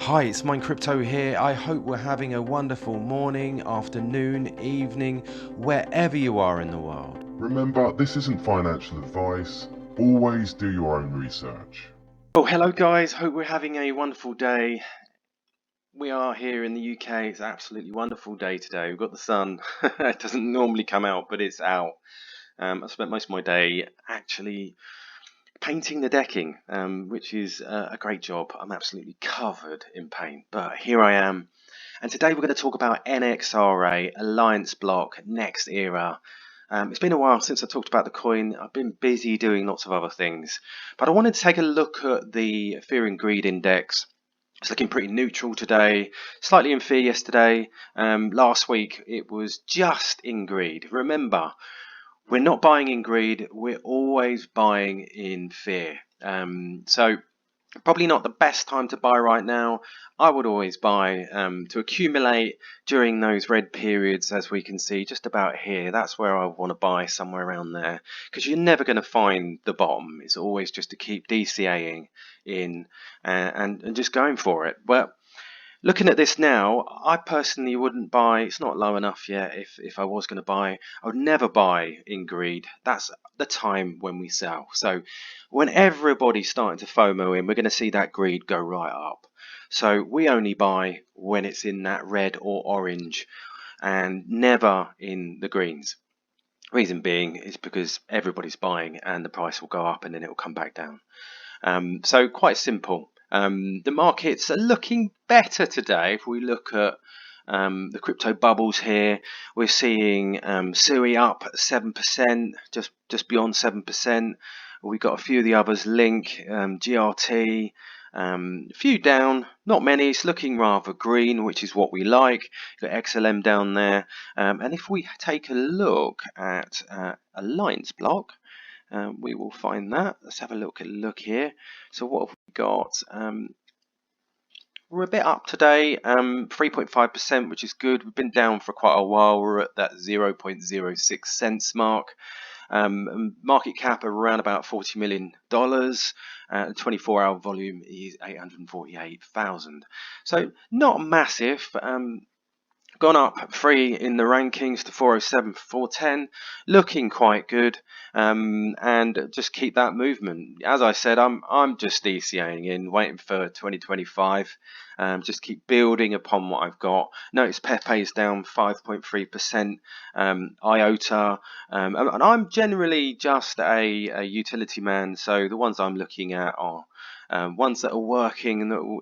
Hi, it's Mine Crypto here. I hope we're having a wonderful morning, afternoon, evening, wherever you are in the world. Remember, this isn't financial advice. Always do your own research. Oh, hello guys. Hope we're having a wonderful day. We are here in the UK. It's an absolutely wonderful day today. We've got the sun. It doesn't normally come out, but it's out. I spent most of my day actually painting the decking, which is a great job. I'm absolutely covered in paint, but here I am. And today we're going to talk about NXRA, Allianceblock, NXRA. It's been a while since I talked about the coin. I've been busy doing lots of other things. But I wanted to take a look at the Fear and Greed Index. It's looking pretty neutral today, slightly in fear yesterday. Last week it was just in greed. Remember, we're not buying in greed, we're always buying in fear. So probably not the best time to buy right now. I would always buy to accumulate during those red periods, as we can see just about here. That's where I want to buy, somewhere around there, because you're never going to find the bottom. It's always just to keep DCAing in and just going for it. But looking at this now, I personally wouldn't buy. It's not low enough yet. If I was going to buy, I would never buy in greed. That's the time when we sell. So when everybody's starting to FOMO in, we're going to see that greed go right up. So we only buy when it's in that red or orange and never in the greens. Reason being is because everybody's buying and the price will go up and then it will come back down. So quite simple. The markets are looking better today. If we look at the crypto bubbles here, we're seeing SUI up 7%, just beyond 7%. We've got a few of the others, Link, GRT, a few down, not many. It's looking rather green, which is what we like. Got XLM down there. And if we take a look at Allianceblock, we will find that. Let's have a look here. So what have we got? We're a bit up today, 3.5%, which is good. We've been down for quite a while. We're at that 0.06 cents mark. Market cap around about $40 million. 24-hour volume is 848,000. So not massive. Gone up 3 in the rankings to 407 for 410, looking quite good, and just keep that movement. As I said, I'm just DCAing in, waiting for 2025. Just keep building upon what I've got. Notice Pepe is down 5.3%, IOTA, and I'm generally just a utility man. So the ones I'm looking at are ones that are working and that will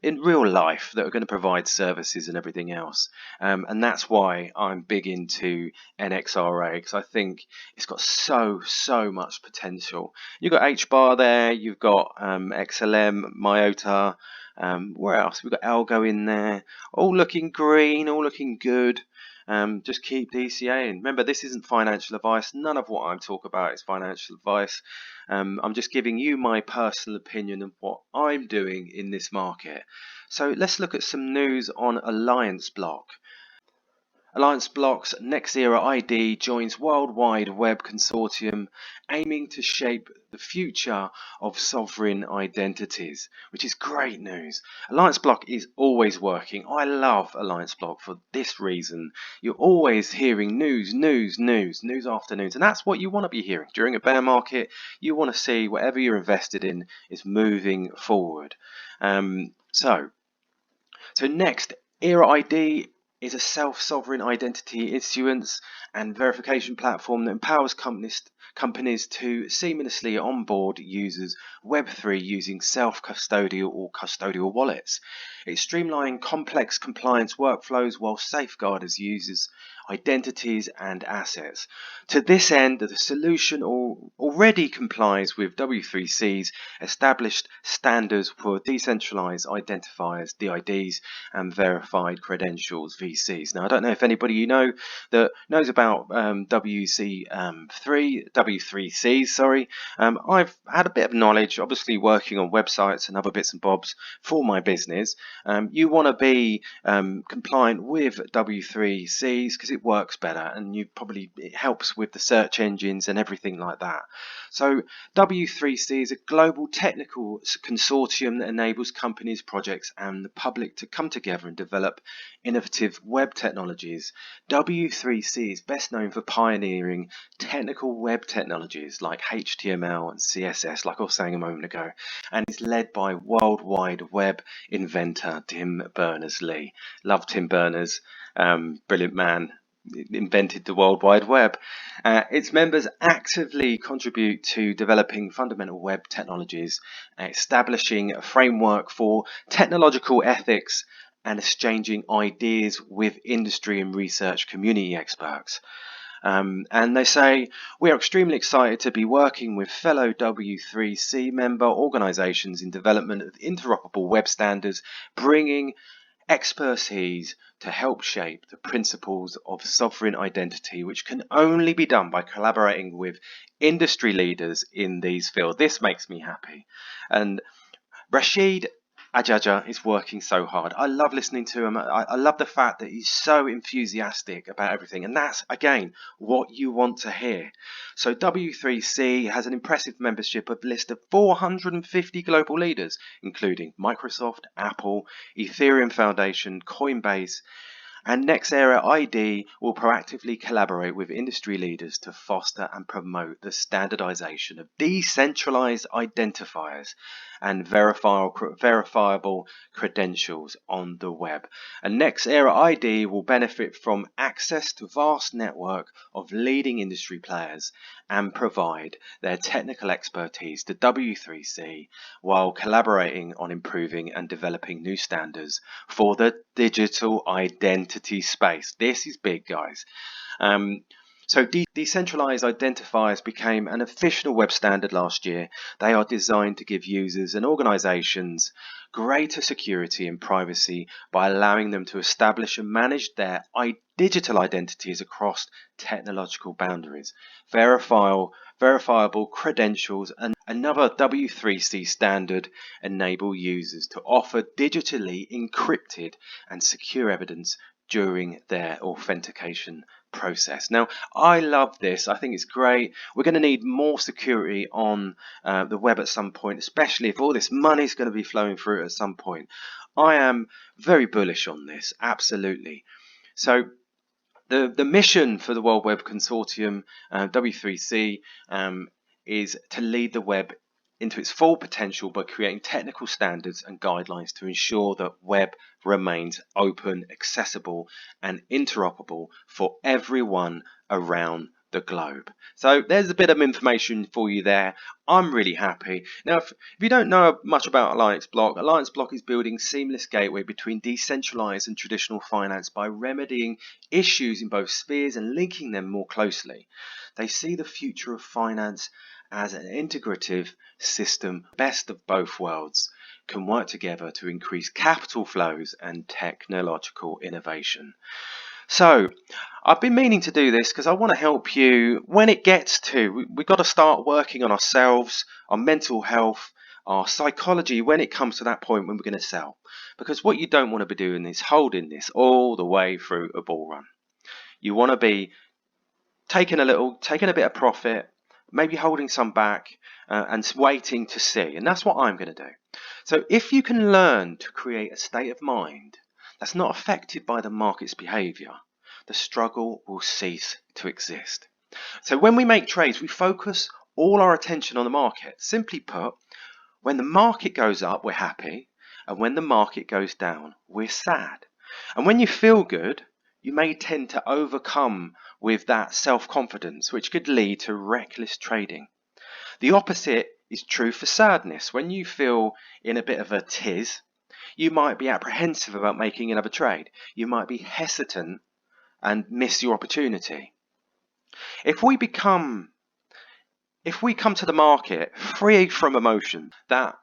in real life, that are going to provide services and everything else. And that's why I'm big into NXRA, because I think it's got so much potential. You've got HBAR there, you've got XLM, Myota, where else? We've got Algo in there, all looking green, all looking good. Just keep DCAing. Remember, this isn't financial advice. None of what I'm talking about is financial advice. I'm just giving you my personal opinion of what I'm doing in this market. So let's look at some news on Allianceblock. Allianceblock's NXRA ID joins Worldwide Web Consortium aiming to shape the future of sovereign identities, which is great news. Allianceblock is always working. I love Allianceblock for this reason. You're always hearing news afternoons, and that's what you want to be hearing. During a bear market, you want to see whatever you're invested in is moving forward. So next, ERA ID is a self-sovereign identity issuance and verification platform that empowers companies to seamlessly onboard users Web3 using self-custodial or custodial wallets. It's streamlining complex compliance workflows while safeguarding users' identities and assets. To this end, the solution already complies with W3C's established standards for decentralized identifiers, DIDs, and verified credentials, VCs. Now, I don't know if anybody that knows about WC3. W3Cs, sorry. I've had a bit of knowledge, obviously working on websites and other bits and bobs for my business. You want to be compliant with W3Cs because it works better, and it helps with the search engines and everything like that. So W3C is a global technical consortium that enables companies, projects, and the public to come together and develop innovative web technologies. W3C is best known for pioneering technical web technologies like HTML and CSS, like I was saying a moment ago, and is led by World Wide Web inventor Tim Berners-Lee. Love Tim Berners, brilliant man. Invented the World Wide Web. Its members actively contribute to developing fundamental web technologies, establishing a framework for technological ethics, and exchanging ideas with industry and research community experts. And they say, we are extremely excited to be working with fellow W3C member organizations in development of interoperable web standards, bringing expertise to help shape the principles of sovereign identity, which can only be done by collaborating with industry leaders in these fields. This makes me happy. And Rashid Ajaja is working so hard. I love listening to him. I love the fact that he's so enthusiastic about everything. And that's, again, what you want to hear. So W3C has an impressive membership of a list of 450 global leaders, including Microsoft, Apple, Ethereum Foundation, Coinbase, and NXRA ID will proactively collaborate with industry leaders to foster and promote the standardization of decentralized identifiers and verifiable credentials on the web. And NXRA ID will benefit from access to vast network of leading industry players and provide their technical expertise to W3C while collaborating on improving and developing new standards for the digital identity space. This is big, guys. So decentralized identifiers became an official web standard last year. They are designed to give users and organizations greater security and privacy by allowing them to establish and manage their digital identities across technological boundaries. Verifiable credentials and another W3C standard enable users to offer digitally encrypted and secure evidence during their authentication process. Now, I love this. I think it's great. We're going to need more security on the web at some point, especially if all this money is going to be flowing through at some point. I am very bullish on this, absolutely. So the mission for the World Web Consortium, W3C, is to lead the web into its full potential by creating technical standards and guidelines to ensure that web remains open, accessible, and interoperable for everyone around the globe. So there's a bit of information for you there. I'm really happy. Now, if you don't know much about Allianceblock is building seamless gateway between decentralized and traditional finance by remedying issues in both spheres and linking them more closely. They see the future of finance as an integrative system, best of both worlds can work together to increase capital flows and technological innovation. So I've been meaning to do this because I want to help you when it gets to, we've got to start working on ourselves, our mental health, our psychology when it comes to that point when we're going to sell. Because what you don't want to be doing is holding this all the way through a bull run. You want to be taking a bit of profit, maybe holding some back and waiting to see. And that's what I'm going to do. So if you can learn to create a state of mind that's not affected by the market's behavior, the struggle will cease to exist. So when we make trades, we focus all our attention on the market. Simply put, when the market goes up, we're happy. And when the market goes down, we're sad. And when you feel good, you may tend to overcome with that self-confidence, which could lead to reckless trading. The opposite is true for sadness. When you feel in a bit of a tiz, you might be apprehensive about making another trade. You might be hesitant and miss your opportunity. If we come to the market free from emotion that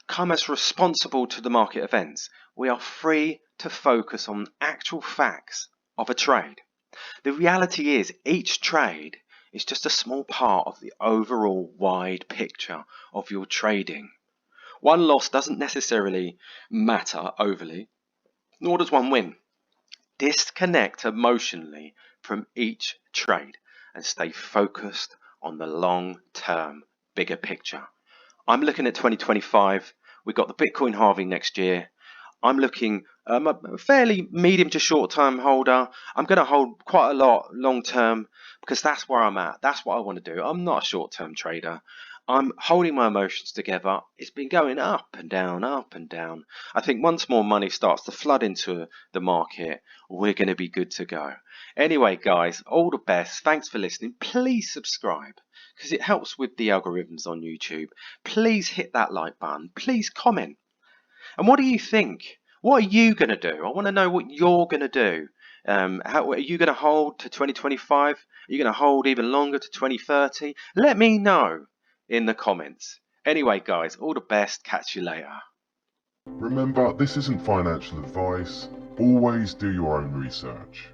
come as responsible to the market events, we are free to focus on actual facts of a trade. The reality is each trade is just a small part of the overall wide picture of your trading. One loss doesn't necessarily matter overly, nor does one win. Disconnect emotionally from each trade and stay focused on the long-term bigger picture. I'm looking at 2025. We've got the Bitcoin halving next year. I'm looking a fairly medium to short term holder. I'm going to hold quite a lot long term because that's where I'm at. That's what I want to do. I'm not a short term trader. I'm holding my emotions together. It's been going up and down, up and down. I think once more money starts to flood into the market, we're going to be good to go. Anyway, guys, all the best. Thanks for listening. Please subscribe because it helps with the algorithms on YouTube. Please hit that like button. Please comment. And what do you think? What are you going to do? I want to know what you're going to do. How are you going to hold to 2025? Are you going to hold even longer to 2030? Let me know in the comments. Anyway, guys, all the best. Catch you later. Remember, this isn't financial advice. Always do your own research.